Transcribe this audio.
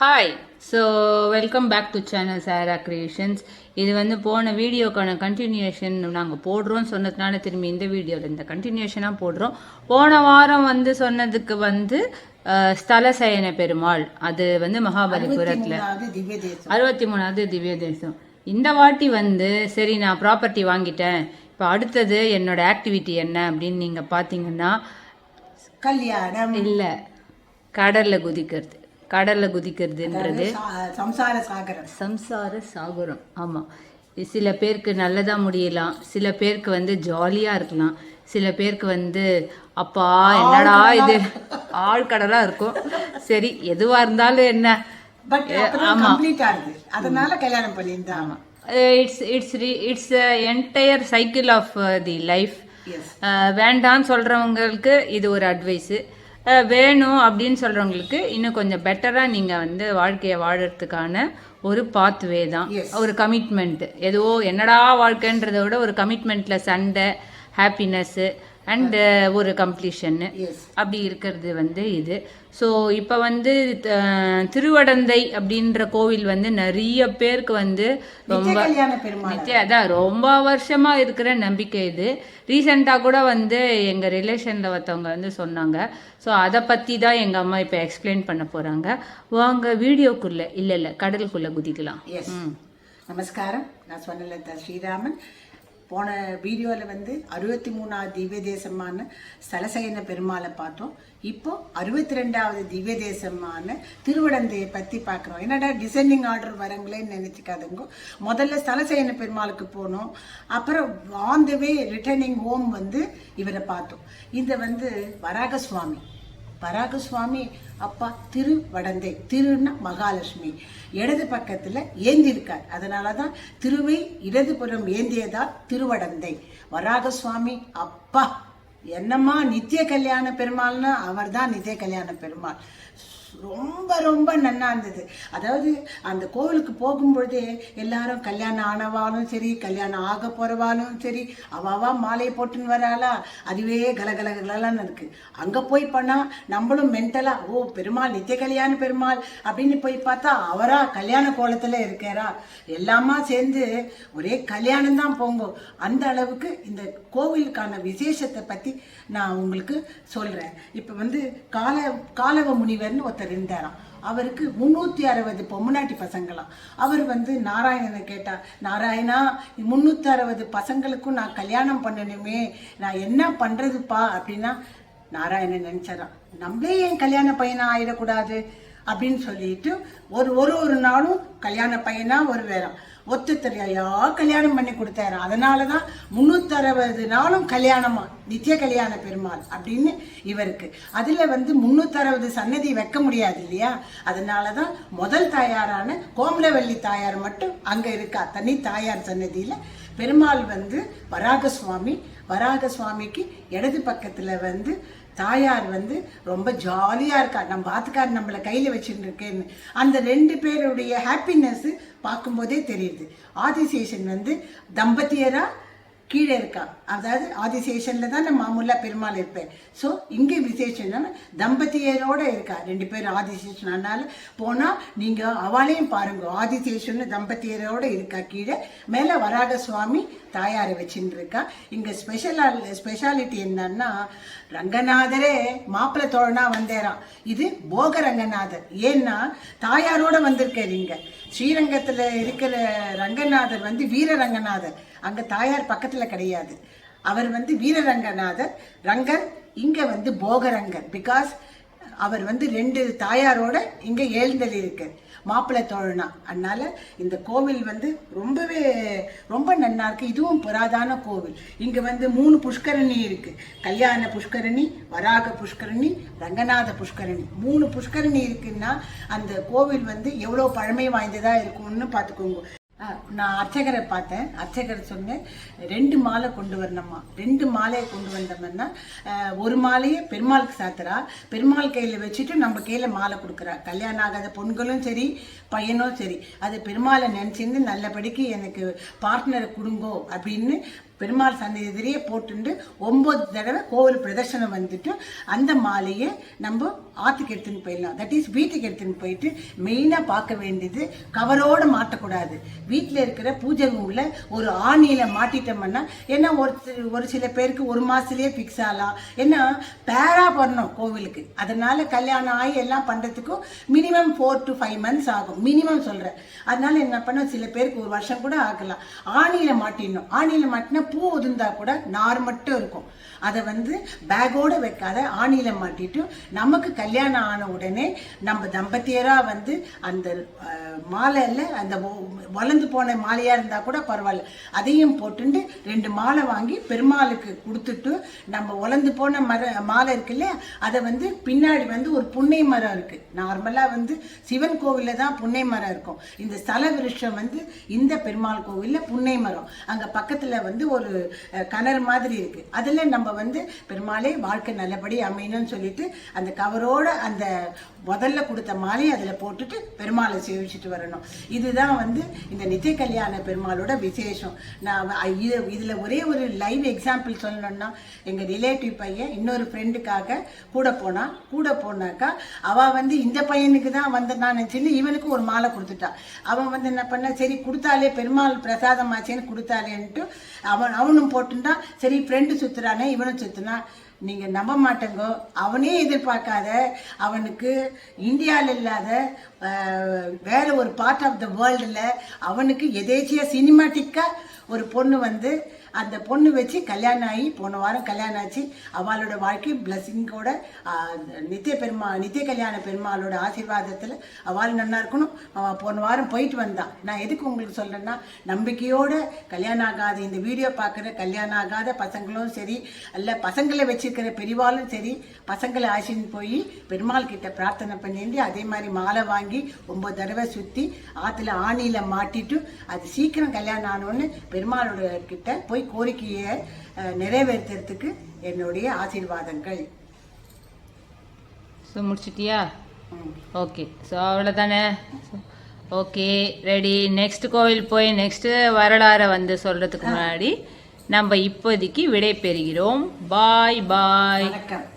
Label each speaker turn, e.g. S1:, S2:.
S1: Hi so welcome back to channel Sara creations. இது வந்து போன வீடியோக்கான கண்டினியூஷன் நாங்கள் போடுறோம்னு சொன்னதுனால திரும்பி இந்த வீடியோவில் இந்த கண்டினியூஷனாக போடுறோம். போன வாரம் வந்து சொன்னதுக்கு வந்து ஸ்தல சயன பெருமாள், அது வந்து மகாபலிபுரத்தில் 63வது திவ்ய தேசம். இந்த வாட்டி வந்து சரி நான் ப்ராப்பர்ட்டி வாங்கிட்டேன், இப்போ அடுத்தது என்னோட ஆக்டிவிட்டி என்ன அப்படின்னு நீங்கள் பார்த்தீங்கன்னா
S2: கல்யாணம்
S1: இல்லை, கடலில் குதிக்கிறது. கடலில் குதிக்கிறதுன்றது சம்சார சாகரம். ஆமாம், சில பேருக்கு நல்லதாக முடியலாம், சில பேருக்கு வந்து ஜாலியாக இருக்கலாம், சில பேருக்கு வந்து அப்பா என்னடா இது ஆழ்கடலாக இருக்கும். சரி எதுவாக இருந்தாலும் என்ன,
S2: ஆமாம் அதனால கல்யாணம் பண்ணியிருந்தேன். ஆமாம்,
S1: it's entire cycle of the life. வேண்டான்னு சொல்கிறவங்களுக்கு இது ஒரு அட்வைஸு, வேணும் அப்படின்னு சொல்கிறவங்களுக்கு இன்னும் கொஞ்சம் பெட்டராக நீங்கள் வந்து வாழ்க்கையை வாழறதுக்கான ஒரு பாத்வே தான், ஒரு கமிட்மெண்ட். எதுவோ என்னடா வாழ்க்கைன்றதை விட ஒரு கமிட்மெண்ட்டில் சண்டை, ஹாப்பினஸ்ஸு அண்டு ஒரு கம்ப்ளீஷன்னு அப்படி இருக்கிறது வந்து இது. ஸோ இப்போ வந்து திருவடந்தை அப்படின்ற கோவில் வந்து நிறைய பேருக்கு வந்து ரொம்ப அதான் ரொம்ப வருஷமாக இருக்கிற நம்பிக்கை இது. ரீசெண்டாக கூட வந்து எங்கள் ரிலேஷனில் ஒருத்தவங்க வந்து சொன்னாங்க. ஸோ அதை பற்றி தான் எங்கள் அம்மா இப்போ எக்ஸ்பிளைன் பண்ண போகிறாங்க. வாங்க வீடியோக்குள்ளே இல்லை கடலுக்குள்ளே குதிக்கலாம்.
S2: நமஸ்காரம், நான் சொன்னல ஸ்ரீராமன். போன வீடியோவில் வந்து 63வது திவ்ய தேசமான ஸ்தலசயன பெருமாளை பார்த்தோம். இப்போ 62வது திவ்ய தேசமான திருவடந்தையை பற்றி பார்க்குறோம். என்னடா டிசெண்டிங் ஆர்டர் வரங்களேன்னு நினச்சிக்காதுங்க. முதல்ல ஸ்தலசயன பெருமாளுக்கு போனோம், அப்புறம் on the way returning home வந்து இவரை பார்த்தோம். இந்த வந்து வராகசுவாமி அப்பா திருவடந்தை, திருன்னா மகாலட்சுமி, இடது பக்கத்துல ஏந்திருக்கார். அதனாலதான் திருவை இடதுபுறம் ஏந்தியதால் திருவடந்தை. வராகசுவாமி அப்பா என்னம்மா நித்திய கல்யாண பெருமாள்னா அவர் தான் நித்திய கல்யாண பெருமாள். ரொம்ப ரொம்ப நன்னா இருந்தது. அதாவது அந்த கோவிலுக்கு போகும்பொழுதே எல்லாரும் கல்யாணம் ஆனவாலும் சரி, கல்யாணம் ஆக போறவாலும் சரி, அவாவா மாலையை போட்டுன்னு வராளா, அதுவே கலகலகலான்னு இருக்கு. அங்க போய் பண்ணா நம்மளும் மென்டலா ஓ பெருமாள் நித்திய கல்யாண பெருமாள் அப்படின்னு போய் பார்த்தா அவரா கல்யாண கோலத்துல இருக்காரா, எல்லாமா சேர்ந்து ஒரே கல்யாணம் தான் போங்க. அந்த அளவுக்கு இந்த கோவிலுக்கான விசேஷத்தை பத்தி நான் உங்களுக்கு சொல்றேன். இப்ப வந்து காலவ முனிவர்னு ஒருத்தர் இருந்தாராம். அவருக்கு 360 பொம்முனாட்டி பசங்களாம். அவர் வந்து நாராயணனை கேட்டா, நாராயணா 360 பசங்களுக்கும் நான் கல்யாணம் பண்ணணுமே, நான் என்ன பண்றதுப்பா அப்படின்னா, நாராயணன் நினைச்சாராம் நம்மளே ஏன் கல்யாண பையனா ஆயிடக்கூடாது அப்படின்னு சொல்லிட்டு ஒரு நாளும் கல்யாண பையனா ஒரு வேறாம் ஒத்துத்தரையா கல்யாணம் பண்ணி கொடுத்தாராம். அதனாலதான் 360 நாளும் கல்யாணமா நித்திய கல்யாண பெருமாள் அப்படின்னு இவருக்கு. அதுல வந்து 360 சன்னதி வைக்க முடியாது இல்லையா, அதனாலதான் முதல் தாயாரான கோமலவல்லி தாயார் மட்டும் அங்க இருக்கா, தனி தாயார் சன்னதியில. பெருமாள் வந்து வராகசுவாமிக்கு இடது பக்கத்துல வந்து தாயார் வந்து ரொம்ப ஜாலியா இருக்கா. நம்ம பாத்துக்கார் நம்மளை கையில வச்சுட்டு இருக்கேன்னு அந்த 2 பேருடைய ஹாப்பினஸ் பார்க்கும்போதே தெரியுது. ஆதிசேஷன் வந்து தம்பதியரா கீழே இருக்கா. அதாவது ஆதிசேஷன்ல தான் நம்ம மாமூலா பெருமாள் இருப்பேன். ஸோ இங்கே விசேஷம் தம்பதியரோட இருக்கா 2 பேர் ஆதிசேஷன். அதனால போனா நீங்க அவளையும் பாருங்க, ஆதிசேஷன் தம்பதியரோட இருக்கா. கீழே மேல வராகசுவாமி தாயாரை வச்சுட்டு இருக்கா. இங்க ஸ்பெஷாலிட்டி என்னன்னா, ரங்கநாதரே மாப்பிள்ளை தோழனா வந்தேராம். இது போக ரங்கநாதர். ஏன்னா தாயாரோட வந்திருக்காரு. இங்க ஸ்ரீரங்கத்துல இருக்கிற ரங்கநாதர் வந்து வீர ரங்கநாதர், அங்க தாயார் பக்கத்துல கிடையாது. அவர் வந்து வீரரங்கநாதர் ரங்கர், இங்க வந்து போகரங்கர். பிகாஸ் அவர் வந்து 2 தாயாரோட இங்க எழுந்தல் இருக்கு மாப்பிள்ளை தோழனா. அதனால இந்த கோவில் வந்து ரொம்ப நன்னா இருக்கு. இதுவும் புராதான கோவில். இங்க வந்து 3 புஷ்கரணி இருக்கு. கல்யாண புஷ்கரணி, வராக புஷ்கரணி, ரங்கநாத புஷ்கரணி. 3 புஷ்கரணி இருக்குன்னா அந்த கோவில் வந்து எவ்வளவு பழமை வாய்ந்ததா இருக்கும்னு பாத்துக்கோங்க. நான் அர்ச்சகரை பார்த்தேன். அர்ச்சகர் சொன்னேன் 2 மாலை கொண்டு வரணுமா. 2 மாலையை கொண்டு வந்தோம்னா ஒரு மாலையை பெருமாளுக்கு சாத்துறா, பெருமாள் கையில வச்சுட்டு நம்ம கையில மாலை கொடுக்குறா. கல்யாணம் ஆகாத பொண்களும் சரி பையனும் சரி அது பெருமாளை நினைச்சிருந்து நல்லபடிக்கு எனக்கு பார்ட்னரை கொடுங்கோ அப்படின்னு பெருமாள் சன்னதி எதிரியே போட்டுண்டு 9 தடவை கோவில் பிரதர்ஷனம் வந்துட்டு அந்த மாலையை நம்ம ஆற்றுக்கு எடுத்துன்னு போயிடலாம். தட் இஸ் வீட்டுக்கு எடுத்துன்னு போயிட்டு மெயினாக பார்க்க வேண்டியது கவரோடு மாட்டக்கூடாது. வீட்டில் இருக்கிற பூஜை ரூமில் ஒரு ஆணியில மாட்டிட்டோம்னா ஏன்னா ஒரு சில பேருக்கு 1 மாசத்துலயே ஃபிக்ஸ் ஆகலாம். ஏன்னா பேரா பண்ணணும் கோவிலுக்கு. அதனால கல்யாணம் ஆகி எல்லாம் பண்றதுக்கும் மினிமம் 4 to 5 months ஆகும், மினிமம் சொல்றேன். அதனால என்ன பண்ண சில பேருக்கு 1 வருஷம் கூட ஆகலாம். ஆணியில மாட்டிடணும். ஆணியில மாட்டினா பூ உதிர்ந்தா கூட நார் மட்டும் இருக்கும். அதை பேக்கோட வைக்காத ஆணியில மாட்டிட்டு நமக்கு கல்யாணம் ஆன உடனே நம்ம தம்பதியரா அந்த மாலையில அந்த வளர்ந்து போன மாலையா இருந்தா கூட பரவாயில்ல, அதையும் போட்டுட்டு 2 மாலை வாங்கி பெருமாளுக்கு கொடுத்துட்டு நம்ம வளர்ந்து போன மாலை இருக்கு இல்லையா, அதை பின்னாடி ஒரு புன்னை மரம் இருக்கு. நார்மலா சிவன் கோவில்ல தான் புன்னை மரம் இருக்கும். இந்த ஸ்தல விருஷம் இந்த பெருமாள் கோவில்ல புன்னை மரம். அங்க பக்கத்துல ஒரு கிணறு மாதிரி இருக்கு. அதுல நம்ம பெருமாளே வாழ்க்கை நல்லபடி அமையணும்னு சொல்லிட்டு அந்த கவரோட அந்த முதல்ல கொடுத்த மாலையை அதுல போட்டுட்டு பெருமாளை சேவிச்சுட்டு வரணும். இதுதான் இந்த நித்திய கல்யாண பெருமாளோட விசேஷம். நான் இதுல ஒரே ஒரு லைவ் எக்ஸாம்பிள் சொல்லணும்னா, எங்க ரிலேட்டிவ் பையன் இன்னொரு ஃப்ரெண்டுக்காக கூட போனாக்கா அவ இந்த பையனுக்கு தான் நான் நினைச்சுன்னு இவனுக்கு ஒரு மாலை கொடுத்துட்டா. அவன் என்ன பண்ண, சரி கொடுத்தாலே பெருமாள் பிரசாதம் ஆச்சேன்னு கொடுத்தாலேன்ட்டு அவனும் போட்டுட்டான். சரி ஃப்ரெண்டு சுத்துறானே இவனும் சுத்துனா. நீங்க நம்ப மாட்டேங்கோ, அவனே எதிர்பார்க்காத அவனுக்கு இந்தியாவில் இல்லாத வேற ஒரு பார்ட் ஆஃப் த வேர்ல்டுல அவனுக்கு எதேச்சியா சினிமாட்டிக்கா ஒரு பொண்ணு அந்த பொண்ணு வச்சு கல்யாணம் ஆகி போன வாரம் கல்யாணம் ஆச்சு. அவளோட வாழ்க்கை பிளஸிங்கோட நித்திய கல்யாண பெருமாளோட ஆசீர்வாதத்துல அவள் நல்லா இருக்கணும். போன வாரம் போயிட்டு வந்தான். நான் எதுக்கு உங்களுக்கு சொல்றேன்னா, நம்பிக்கையோட கல்யாணம் ஆகாத இந்த வீடியோ பார்க்குற கல்யாணம் ஆகாத பசங்களும் சரி, அல்ல பசங்களை வச்சிருக்கிற பெரியவாளும் சரி, பசங்களை ஆசின்னு போய் பெருமாள் கிட்ட பிரார்த்தனை பண்ணி அதே மாதிரி மாலை வாங்கி 9 தடவை சுத்தி ஆத்துல ஆணியில மாட்டிட்டு அது சீக்கிரம் கல்யாணம் ஆனோன்னு பெருமாளோட கிட்ட போய் கோரிக்கையை நிறைவேற்றுறதுக்கு என்னுடைய ஆசீர்வாதங்கள்.
S1: ஸோ முடிச்சிட்டியா? ஓகே, ஸோ அவ்வளோதானே. Okay, ready. நெக்ஸ்ட் கோவில் போய் நெக்ஸ்ட் வரலாறை சொல்றதுக்கு முன்னாடி நம்ம இப்போதைக்கு விடை பெறுகிறோம். பாய் பாய்.
S2: வணக்கம்.